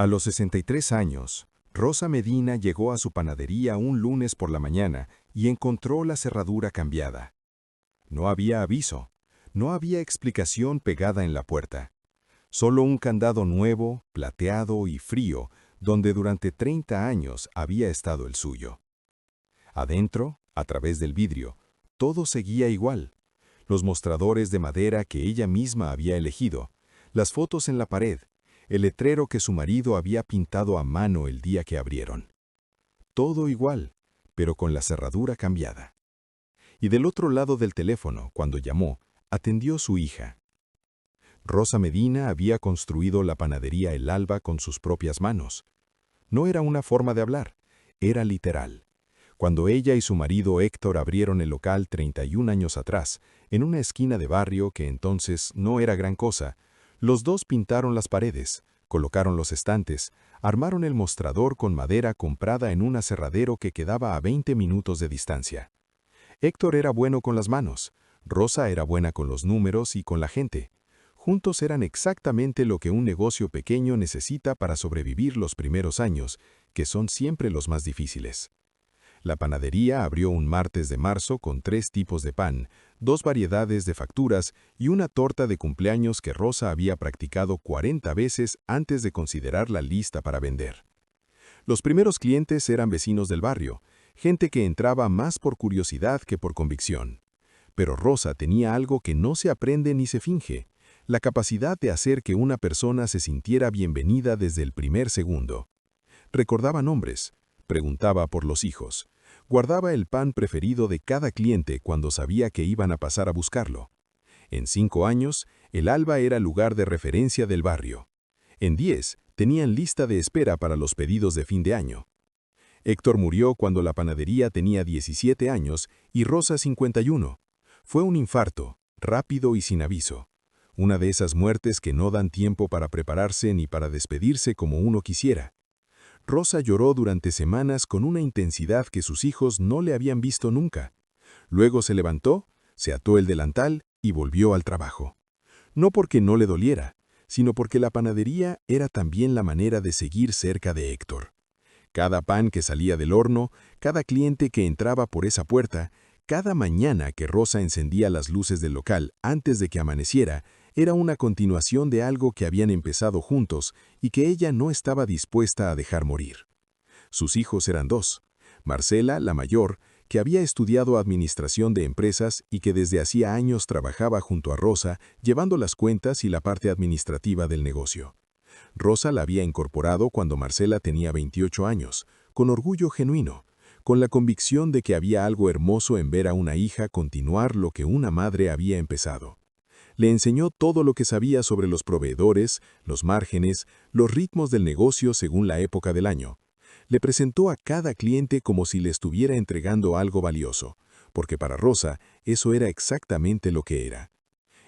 A los 63 años, Rosa Medina llegó a su panadería un lunes por la mañana y encontró la cerradura cambiada. No había aviso, no había explicación pegada en la puerta. Solo un candado nuevo, plateado y frío, donde durante 30 años había estado el suyo. Adentro, a través del vidrio, todo seguía igual. Los mostradores de madera que ella misma había elegido, las fotos en la pared, el letrero que su marido había pintado a mano el día que abrieron. Todo igual, pero con la cerradura cambiada. Y del otro lado del teléfono, cuando llamó, atendió su hija. Rosa Medina había construido la panadería El Alba con sus propias manos. No era una forma de hablar, era literal. Cuando ella y su marido Héctor abrieron el local 31 años atrás, en una esquina de barrio que entonces no era gran cosa, los dos pintaron las paredes, colocaron los estantes, armaron el mostrador con madera comprada en un aserradero que quedaba a 20 minutos de distancia. Héctor era bueno con las manos, Rosa era buena con los números y con la gente. Juntos eran exactamente lo que un negocio pequeño necesita para sobrevivir los primeros años, que son siempre los más difíciles. La panadería abrió un martes de marzo con 3 tipos de pan, 2 variedades de facturas y una torta de cumpleaños que Rosa había practicado 40 veces antes de considerarla lista para vender. Los primeros clientes eran vecinos del barrio, gente que entraba más por curiosidad que por convicción. Pero Rosa tenía algo que no se aprende ni se finge, la capacidad de hacer que una persona se sintiera bienvenida desde el primer segundo. Recordaba nombres, preguntaba por los hijos, guardaba el pan preferido de cada cliente cuando sabía que iban a pasar a buscarlo. En 5 años, el Alba era lugar de referencia del barrio. En 10, tenían lista de espera para los pedidos de fin de año. Héctor murió cuando la panadería tenía 17 años y Rosa 51. Fue un infarto, rápido y sin aviso. Una de esas muertes que no dan tiempo para prepararse ni para despedirse como uno quisiera. Rosa lloró durante semanas con una intensidad que sus hijos no le habían visto nunca. Luego se levantó, se ató el delantal y volvió al trabajo. No porque no le doliera, sino porque la panadería era también la manera de seguir cerca de Héctor. Cada pan que salía del horno, cada cliente que entraba por esa puerta, cada mañana que Rosa encendía las luces del local antes de que amaneciera, era una continuación de algo que habían empezado juntos y que ella no estaba dispuesta a dejar morir. Sus hijos eran 2. Marcela, la mayor, que había estudiado administración de empresas y que desde hacía años trabajaba junto a Rosa, llevando las cuentas y la parte administrativa del negocio. Rosa la había incorporado cuando Marcela tenía 28 años, con orgullo genuino, con la convicción de que había algo hermoso en ver a una hija continuar lo que una madre había empezado. Le enseñó todo lo que sabía sobre los proveedores, los márgenes, los ritmos del negocio según la época del año. Le presentó a cada cliente como si le estuviera entregando algo valioso, porque para Rosa eso era exactamente lo que era.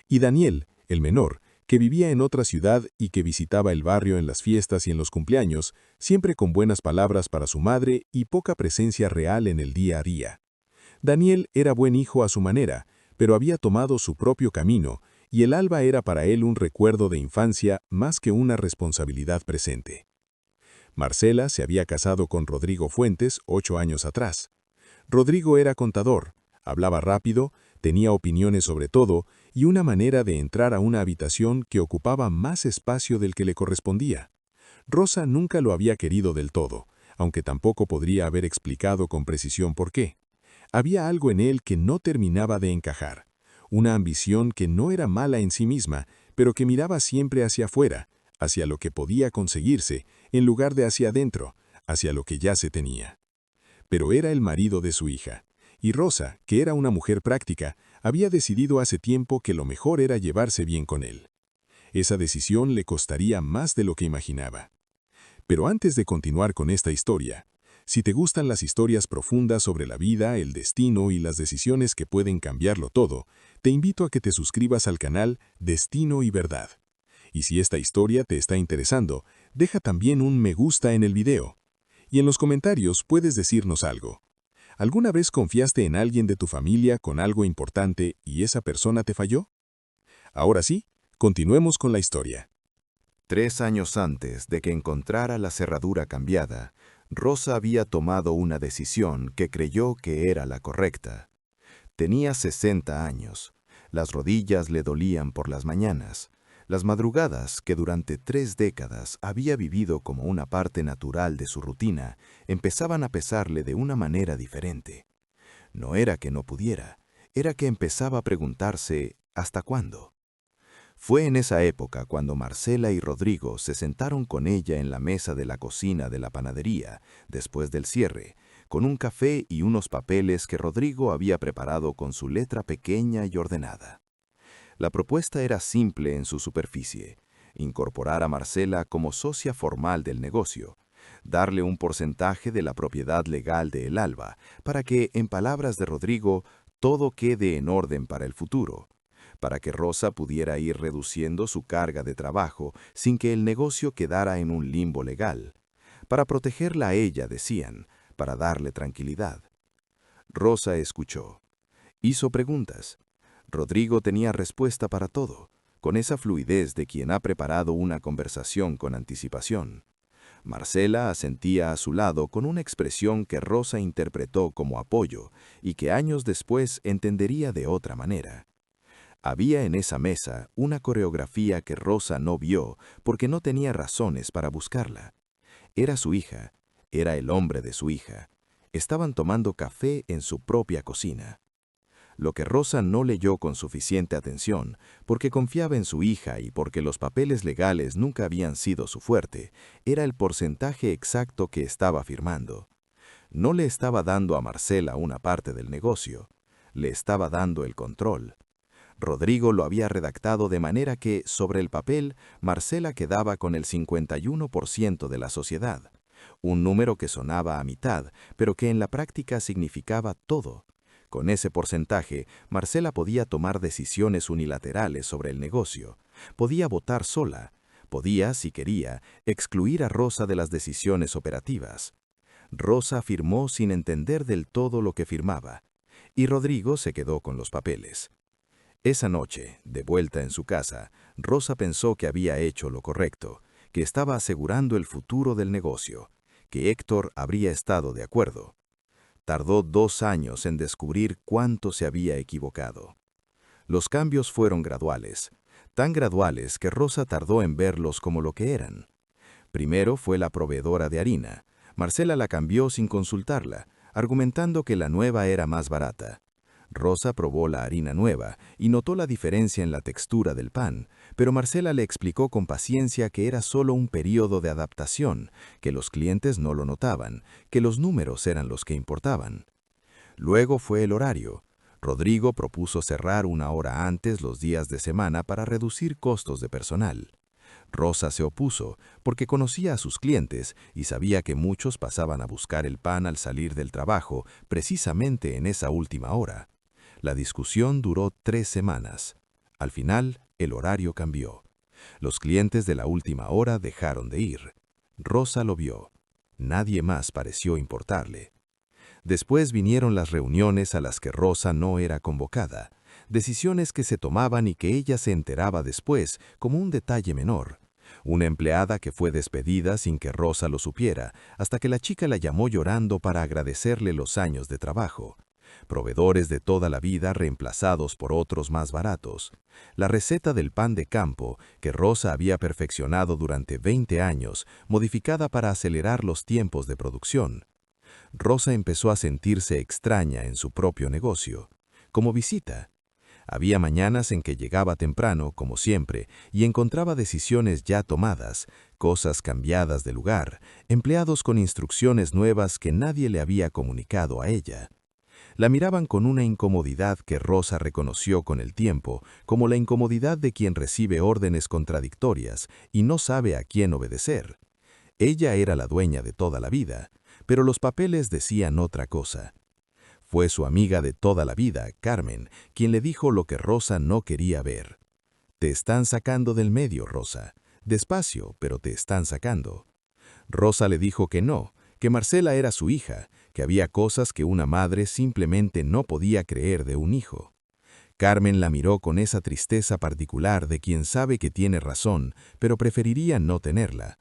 Y Daniel, el menor, que vivía en otra ciudad y que visitaba el barrio en las fiestas y en los cumpleaños, siempre con buenas palabras para su madre y poca presencia real en el día a día. Daniel era buen hijo a su manera, pero había tomado su propio camino, y el Alba era para él un recuerdo de infancia más que una responsabilidad presente. Marcela se había casado con Rodrigo Fuentes 8 años atrás. Rodrigo era contador, hablaba rápido, tenía opiniones sobre todo y una manera de entrar a una habitación que ocupaba más espacio del que le correspondía. Rosa nunca lo había querido del todo, aunque tampoco podría haber explicado con precisión por qué. Había algo en él que no terminaba de encajar. Una ambición que no era mala en sí misma, pero que miraba siempre hacia afuera, hacia lo que podía conseguirse, en lugar de hacia adentro, hacia lo que ya se tenía. Pero era el marido de su hija, y Rosa, que era una mujer práctica, había decidido hace tiempo que lo mejor era llevarse bien con él. Esa decisión le costaría más de lo que imaginaba. Pero antes de continuar con esta historia, si te gustan las historias profundas sobre la vida, el destino y las decisiones que pueden cambiarlo todo, te invito a que te suscribas al canal Destino y Verdad. Y si esta historia te está interesando, deja también un me gusta en el video. Y en los comentarios puedes decirnos algo. ¿Alguna vez confiaste en alguien de tu familia con algo importante y esa persona te falló? Ahora sí, continuemos con la historia. 3 años antes de que encontrara la cerradura cambiada, Rosa había tomado una decisión que creyó que era la correcta. Tenía 60 años. Las rodillas le dolían por las mañanas. Las madrugadas, que durante 3 décadas había vivido como una parte natural de su rutina, empezaban a pesarle de una manera diferente. No era que no pudiera, era que empezaba a preguntarse ¿hasta cuándo? Fue en esa época cuando Marcela y Rodrigo se sentaron con ella en la mesa de la cocina de la panadería, después del cierre, con un café y unos papeles que Rodrigo había preparado con su letra pequeña y ordenada. La propuesta era simple en su superficie: incorporar a Marcela como socia formal del negocio, darle un porcentaje de la propiedad legal de El Alba, para que, en palabras de Rodrigo, todo quede en orden para el futuro, para que Rosa pudiera ir reduciendo su carga de trabajo sin que el negocio quedara en un limbo legal, para protegerla a ella, decían, para darle tranquilidad. Rosa escuchó. Hizo preguntas. Rodrigo tenía respuesta para todo, con esa fluidez de quien ha preparado una conversación con anticipación. Marcela asentía a su lado con una expresión que Rosa interpretó como apoyo y que años después entendería de otra manera. Había en esa mesa una coreografía que Rosa no vio porque no tenía razones para buscarla. Era su hija, era el hombre de su hija. Estaban tomando café en su propia cocina. Lo que Rosa no leyó con suficiente atención, porque confiaba en su hija y porque los papeles legales nunca habían sido su fuerte, era el porcentaje exacto que estaba firmando. No le estaba dando a Marcela una parte del negocio, le estaba dando el control. Rodrigo lo había redactado de manera que, sobre el papel, Marcela quedaba con el 51% de la sociedad, un número que sonaba a mitad, pero que en la práctica significaba todo. Con ese porcentaje, Marcela podía tomar decisiones unilaterales sobre el negocio, podía votar sola, podía, si quería, excluir a Rosa de las decisiones operativas. Rosa firmó sin entender del todo lo que firmaba, y Rodrigo se quedó con los papeles. Esa noche, de vuelta en su casa, Rosa pensó que había hecho lo correcto, que estaba asegurando el futuro del negocio, que Héctor habría estado de acuerdo. Tardó 2 años en descubrir cuánto se había equivocado. Los cambios fueron graduales, tan graduales que Rosa tardó en verlos como lo que eran. Primero fue la proveedora de harina. Marcela la cambió sin consultarla, argumentando que la nueva era más barata. Rosa probó la harina nueva y notó la diferencia en la textura del pan, pero Marcela le explicó con paciencia que era solo un periodo de adaptación, que los clientes no lo notaban, que los números eran los que importaban. Luego fue el horario. Rodrigo propuso cerrar 1 hora antes los días de semana para reducir costos de personal. Rosa se opuso porque conocía a sus clientes y sabía que muchos pasaban a buscar el pan al salir del trabajo precisamente en esa última hora. La discusión duró 3 semanas. Al final, el horario cambió. Los clientes de la última hora dejaron de ir. Rosa lo vio. Nadie más pareció importarle. Después vinieron las reuniones a las que Rosa no era convocada, decisiones que se tomaban y que ella se enteraba después como un detalle menor. Una empleada que fue despedida sin que Rosa lo supiera, hasta que la chica la llamó llorando para agradecerle los años de trabajo. Proveedores de toda la vida reemplazados por otros más baratos. La receta del pan de campo, que Rosa había perfeccionado durante 20 años, modificada para acelerar los tiempos de producción. Rosa empezó a sentirse extraña en su propio negocio, como visita. Había mañanas en que llegaba temprano, como siempre, y encontraba decisiones ya tomadas, cosas cambiadas de lugar, empleados con instrucciones nuevas que nadie le había comunicado a ella. La miraban con una incomodidad que Rosa reconoció con el tiempo, como la incomodidad de quien recibe órdenes contradictorias y no sabe a quién obedecer. Ella era la dueña de toda la vida, pero los papeles decían otra cosa. Fue su amiga de toda la vida, Carmen, quien le dijo lo que Rosa no quería ver. «Te están sacando del medio, Rosa. Despacio, pero te están sacando». Rosa le dijo que no, que Marcela era su hija, que había cosas que una madre simplemente no podía creer de un hijo. Carmen la miró con esa tristeza particular de quien sabe que tiene razón, pero preferiría no tenerla.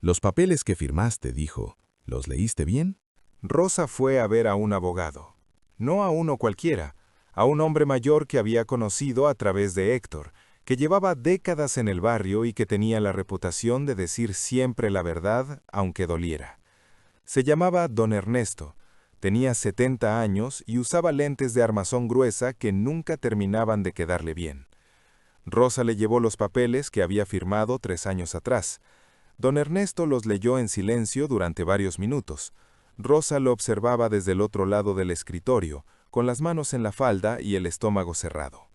«Los papeles que firmaste», dijo, «¿los leíste bien?» Rosa fue a ver a un abogado. No a uno cualquiera, a un hombre mayor que había conocido a través de Héctor, que llevaba décadas en el barrio y que tenía la reputación de decir siempre la verdad, aunque doliera. Se llamaba Don Ernesto, tenía 70 años y usaba lentes de armazón gruesa que nunca terminaban de quedarle bien. Rosa le llevó los papeles que había firmado 3 años atrás. Don Ernesto los leyó en silencio durante varios minutos. Rosa lo observaba desde el otro lado del escritorio, con las manos en la falda y el estómago cerrado.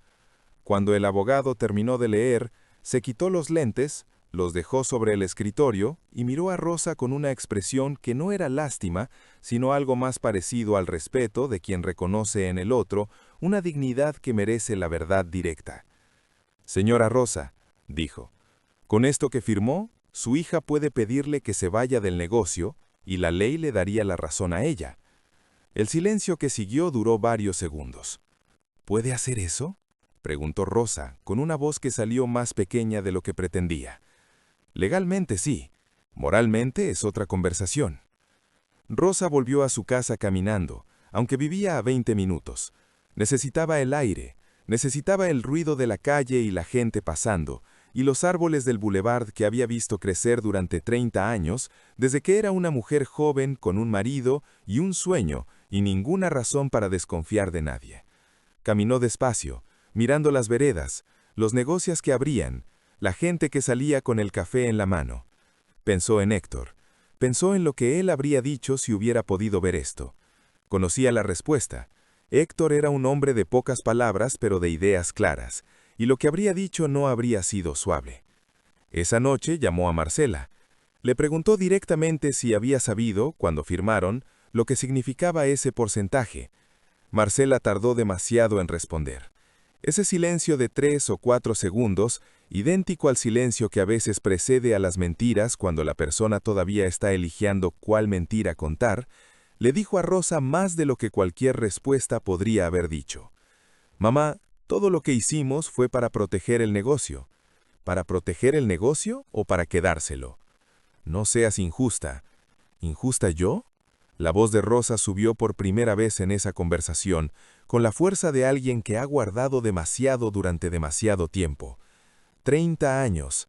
Cuando el abogado terminó de leer, se quitó los lentes, los dejó sobre el escritorio y miró a Rosa con una expresión que no era lástima, sino algo más parecido al respeto de quien reconoce en el otro una dignidad que merece la verdad directa. «Señora Rosa», dijo, «con esto que firmó, su hija puede pedirle que se vaya del negocio y la ley le daría la razón a ella». El silencio que siguió duró varios segundos. «¿Puede hacer eso?», preguntó Rosa, con una voz que salió más pequeña de lo que pretendía. «Legalmente sí, moralmente es otra conversación». Rosa volvió a su casa caminando, aunque vivía a 20 minutos. Necesitaba el aire, necesitaba el ruido de la calle y la gente pasando, y los árboles del boulevard que había visto crecer durante 30 años, desde que era una mujer joven con un marido y un sueño, y ninguna razón para desconfiar de nadie. Caminó despacio, mirando las veredas, los negocios que abrían, la gente que salía con el café en la mano. Pensó en Héctor. Pensó en lo que él habría dicho si hubiera podido ver esto. Conocía la respuesta. Héctor era un hombre de pocas palabras, pero de ideas claras, y lo que habría dicho no habría sido suave. Esa noche llamó a Marcela. Le preguntó directamente si había sabido, cuando firmaron, lo que significaba ese porcentaje. Marcela tardó demasiado en responder. Ese silencio de 3 o 4 segundos, idéntico al silencio que a veces precede a las mentiras cuando la persona todavía está eligiendo cuál mentira contar, le dijo a Rosa más de lo que cualquier respuesta podría haber dicho. «Mamá, todo lo que hicimos fue para proteger el negocio». ¿Para proteger el negocio o para quedárselo? «No seas injusta». ¿Injusta yo? La voz de Rosa subió por primera vez en esa conversación, con la fuerza de alguien que ha guardado demasiado durante demasiado tiempo. 30 años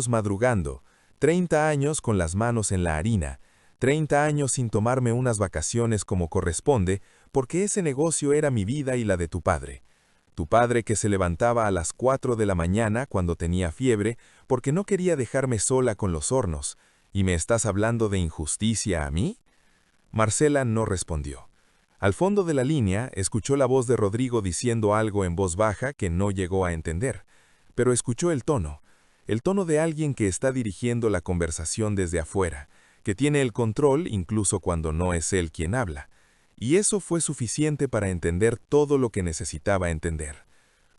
madrugando, 30 años con las manos en la harina, 30 años sin tomarme unas vacaciones como corresponde, porque ese negocio era mi vida y la de tu padre. Tu padre que se levantaba a las 4 de la mañana cuando tenía fiebre, porque no quería dejarme sola con los hornos. ¿Y me estás hablando de injusticia a mí? Marcela no respondió. Al fondo de la línea, escuchó la voz de Rodrigo diciendo algo en voz baja que no llegó a entender, pero escuchó el tono de alguien que está dirigiendo la conversación desde afuera, que tiene el control incluso cuando no es él quien habla. Y eso fue suficiente para entender todo lo que necesitaba entender.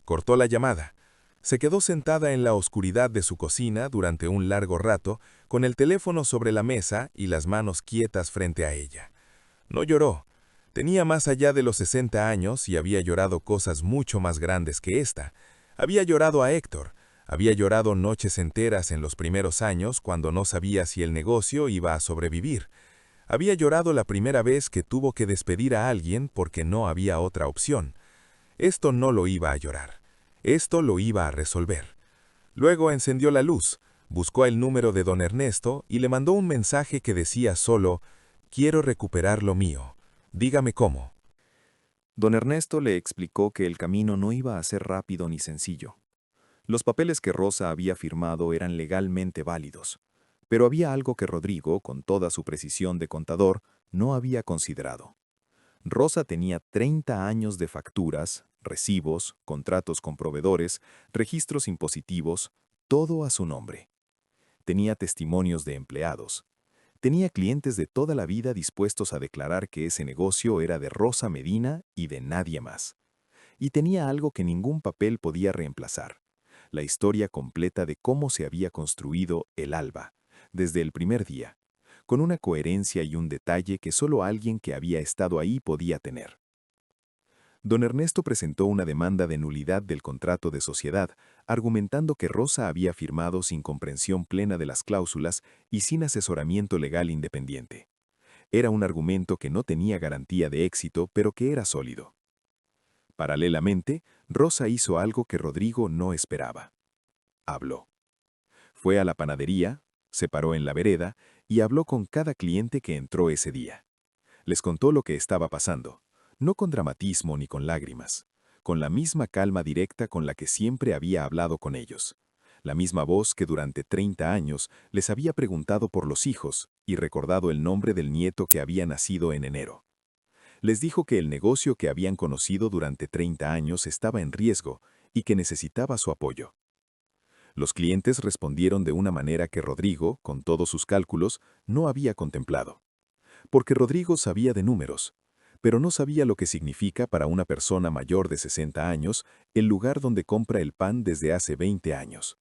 Cortó la llamada. Se quedó sentada en la oscuridad de su cocina durante un largo rato, con el teléfono sobre la mesa y las manos quietas frente a ella. No lloró. Tenía más allá de los 60 años y había llorado cosas mucho más grandes que esta. Había llorado a Héctor. Había llorado noches enteras en los primeros años cuando no sabía si el negocio iba a sobrevivir. Había llorado la primera vez que tuvo que despedir a alguien porque no había otra opción. Esto no lo iba a llorar. Esto lo iba a resolver. Luego encendió la luz, buscó el número de don Ernesto y le mandó un mensaje que decía solo: «Quiero recuperar lo mío. Dígame cómo». Don Ernesto le explicó que el camino no iba a ser rápido ni sencillo. Los papeles que Rosa había firmado eran legalmente válidos, pero había algo que Rodrigo, con toda su precisión de contador, no había considerado. Rosa tenía 30 años de facturas, recibos, contratos con proveedores, registros impositivos, todo a su nombre. Tenía testimonios de empleados. Tenía clientes de toda la vida dispuestos a declarar que ese negocio era de Rosa Medina y de nadie más. Y tenía algo que ningún papel podía reemplazar: la historia completa de cómo se había construido el Alba, desde el primer día, con una coherencia y un detalle que solo alguien que había estado ahí podía tener. Don Ernesto presentó una demanda de nulidad del contrato de sociedad, argumentando que Rosa había firmado sin comprensión plena de las cláusulas y sin asesoramiento legal independiente. Era un argumento que no tenía garantía de éxito, pero que era sólido. Paralelamente, Rosa hizo algo que Rodrigo no esperaba. Habló. Fue a la panadería, se paró en la vereda y habló con cada cliente que entró ese día. Les contó lo que estaba pasando, no con dramatismo ni con lágrimas, con la misma calma directa con la que siempre había hablado con ellos, la misma voz que durante 30 años les había preguntado por los hijos y recordado el nombre del nieto que había nacido en enero. Les dijo que el negocio que habían conocido durante 30 años estaba en riesgo y que necesitaba su apoyo. Los clientes respondieron de una manera que Rodrigo, con todos sus cálculos, no había contemplado. Porque Rodrigo sabía de números, pero no sabía lo que significa para una persona mayor de 60 años el lugar donde compra el pan desde hace 20 años.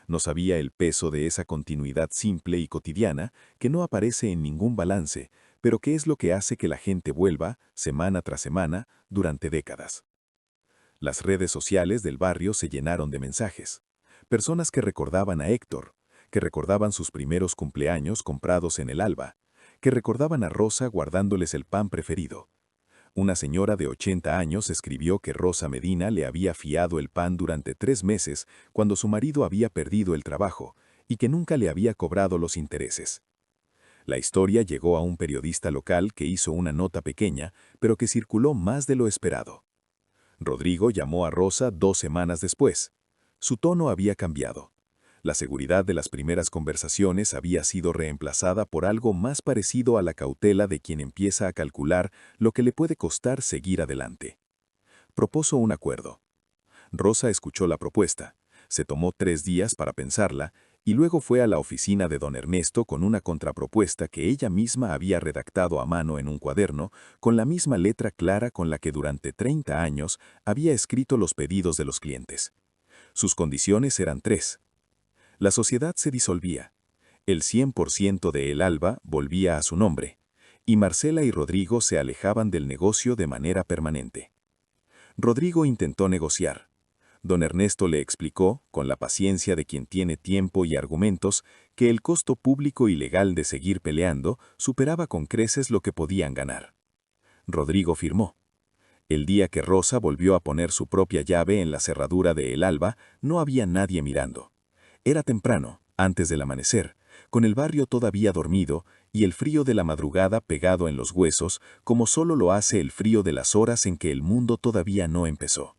No sabía el peso de esa continuidad simple y cotidiana que no aparece en ningún balance, pero que es lo que hace que la gente vuelva, semana tras semana, durante décadas. Las redes sociales del barrio se llenaron de mensajes. Personas que recordaban a Héctor, que recordaban sus primeros cumpleaños comprados en el Alba, que recordaban a Rosa guardándoles el pan preferido. Una señora de 80 años escribió que Rosa Medina le había fiado el pan durante 3 meses cuando su marido había perdido el trabajo y que nunca le había cobrado los intereses. La historia llegó a un periodista local que hizo una nota pequeña, pero que circuló más de lo esperado. Rodrigo llamó a Rosa 2 semanas después. Su tono había cambiado. La seguridad de las primeras conversaciones había sido reemplazada por algo más parecido a la cautela de quien empieza a calcular lo que le puede costar seguir adelante. Propuso un acuerdo. Rosa escuchó la propuesta, se tomó 3 días para pensarla y luego fue a la oficina de don Ernesto con una contrapropuesta que ella misma había redactado a mano en un cuaderno con la misma letra clara con la que durante 30 años había escrito los pedidos de los clientes. Sus condiciones eran 3. La sociedad se disolvía. El 100% de El Alba volvía a su nombre, y Marcela y Rodrigo se alejaban del negocio de manera permanente. Rodrigo intentó negociar. Don Ernesto le explicó, con la paciencia de quien tiene tiempo y argumentos, que el costo público y legal de seguir peleando superaba con creces lo que podían ganar. Rodrigo firmó. El día que Rosa volvió a poner su propia llave en la cerradura de El Alba, no había nadie mirando. Era temprano, antes del amanecer, con el barrio todavía dormido y el frío de la madrugada pegado en los huesos, como solo lo hace el frío de las horas en que el mundo todavía no empezó.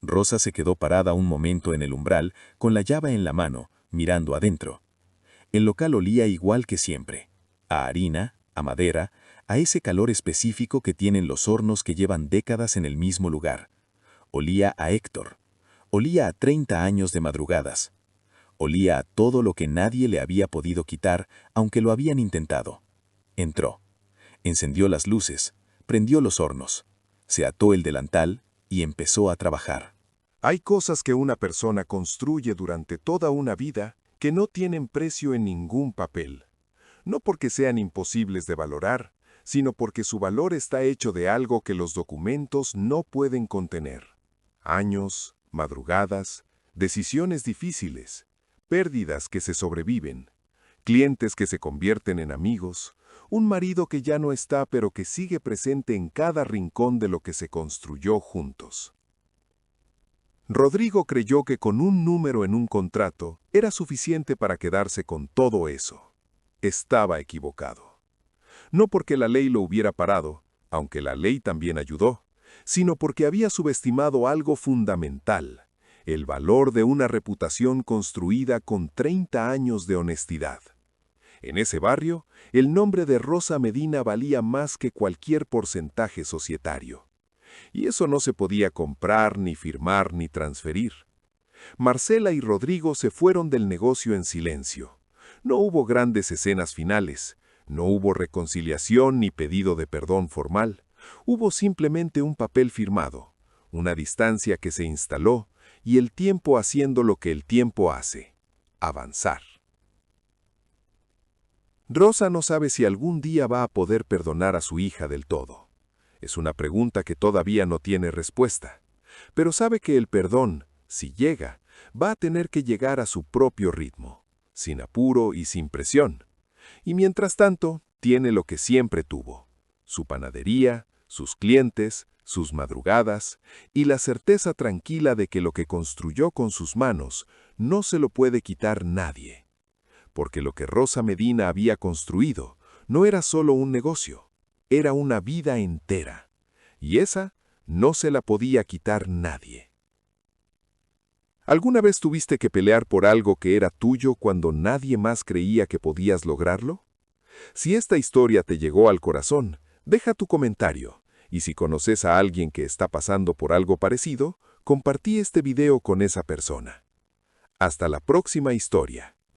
Rosa se quedó parada un momento en el umbral, con la llave en la mano, mirando adentro. El local olía igual que siempre, a harina, a madera, a ese calor específico que tienen los hornos que llevan décadas en el mismo lugar. Olía a Héctor. Olía a 30 años de madrugadas. Olía a todo lo que nadie le había podido quitar, aunque lo habían intentado. Entró. Encendió las luces, prendió los hornos, se ató el delantal y empezó a trabajar. Hay cosas que una persona construye durante toda una vida que no tienen precio en ningún papel. No porque sean imposibles de valorar, sino porque su valor está hecho de algo que los documentos no pueden contener. Años, madrugadas, decisiones difíciles, pérdidas que se sobreviven, clientes que se convierten en amigos, un marido que ya no está pero que sigue presente en cada rincón de lo que se construyó juntos. Rodrigo creyó que con un número en un contrato era suficiente para quedarse con todo eso. Estaba equivocado. No porque la ley lo hubiera parado, aunque la ley también ayudó, sino porque había subestimado algo fundamental: el valor de una reputación construida con 30 años de honestidad. En ese barrio, el nombre de Rosa Medina valía más que cualquier porcentaje societario. Y eso no se podía comprar, ni firmar, ni transferir. Marcela y Rodrigo se fueron del negocio en silencio. No hubo grandes escenas finales, no hubo reconciliación ni pedido de perdón formal. Hubo simplemente un papel firmado, una distancia que se instaló, y el tiempo haciendo lo que el tiempo hace: avanzar. Rosa no sabe si algún día va a poder perdonar a su hija del todo. Es una pregunta que todavía no tiene respuesta. Pero sabe que el perdón, si llega, va a tener que llegar a su propio ritmo, sin apuro y sin presión. Y mientras tanto, tiene lo que siempre tuvo: su panadería, sus clientes, sus madrugadas y la certeza tranquila de que lo que construyó con sus manos no se lo puede quitar nadie. Porque lo que Rosa Medina había construido no era solo un negocio, era una vida entera. Y esa no se la podía quitar nadie. ¿Alguna vez tuviste que pelear por algo que era tuyo cuando nadie más creía que podías lograrlo? Si esta historia te llegó al corazón, deja tu comentario. Y si conoces a alguien que está pasando por algo parecido, compartí este video con esa persona. Hasta la próxima historia.